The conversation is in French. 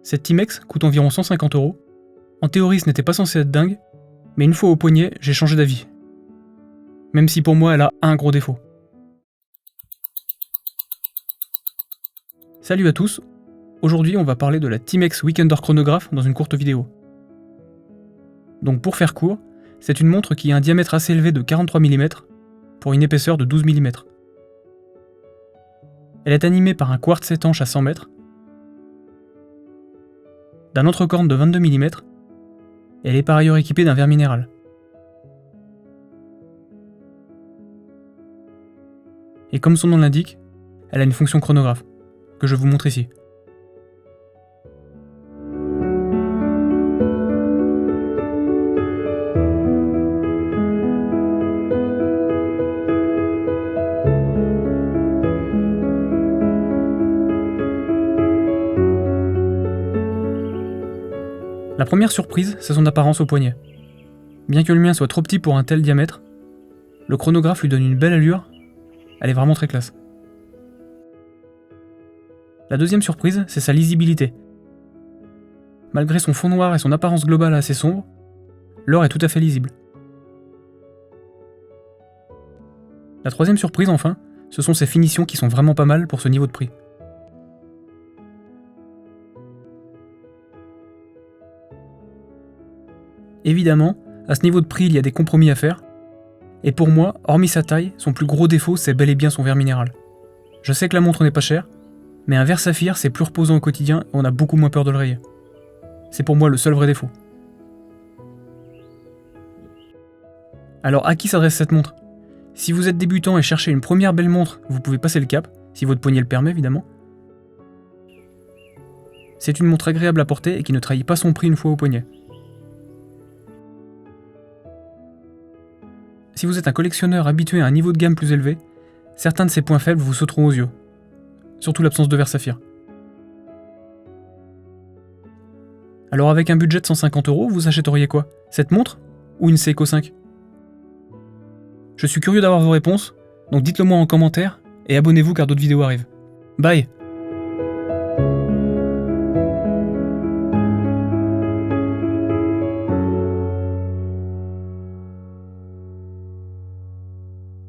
Cette Timex coûte environ 150 €. En théorie, ce n'était pas censé être dingue, mais une fois au poignet, j'ai changé d'avis. Même si pour moi, elle a un gros défaut. Salut à tous, aujourd'hui on va parler de la Timex Weekender Chronograph dans une courte vidéo. Donc pour faire court, c'est une montre qui a un diamètre assez élevé de 43 mm pour une épaisseur de 12 mm. Elle est animée par un quartz étanche à 100 mètres, d'un entrecorne de 22 mm, et elle est par ailleurs équipée d'un verre minéral. Et comme son nom l'indique, elle a une fonction chronographe, que je vous montre ici. La première surprise, c'est son apparence au poignet. Bien que le mien soit trop petit pour un tel diamètre, le chronographe lui donne une belle allure, elle est vraiment très classe. La deuxième surprise, c'est sa lisibilité. Malgré son fond noir et son apparence globale assez sombre, l'or est tout à fait lisible. La troisième surprise enfin, ce sont ses finitions qui sont vraiment pas mal pour ce niveau de prix. Évidemment, à ce niveau de prix, il y a des compromis à faire, et pour moi, hormis sa taille, son plus gros défaut, c'est bel et bien son verre minéral. Je sais que la montre n'est pas chère, mais un verre saphir, c'est plus reposant au quotidien et on a beaucoup moins peur de le rayer. C'est pour moi le seul vrai défaut. Alors à qui s'adresse cette montre ? Si vous êtes débutant et cherchez une première belle montre, vous pouvez passer le cap, si votre poignet le permet évidemment. C'est une montre agréable à porter et qui ne trahit pas son prix une fois au poignet. Si vous êtes un collectionneur habitué à un niveau de gamme plus élevé, certains de ses points faibles vous sauteront aux yeux. Surtout l'absence de verre saphir. Alors avec un budget de 150 €, vous achèteriez quoi ? Cette montre ? Ou une Seiko 5 ? Je suis curieux d'avoir vos réponses, donc dites-le moi en commentaire, et abonnez-vous car d'autres vidéos arrivent. Bye !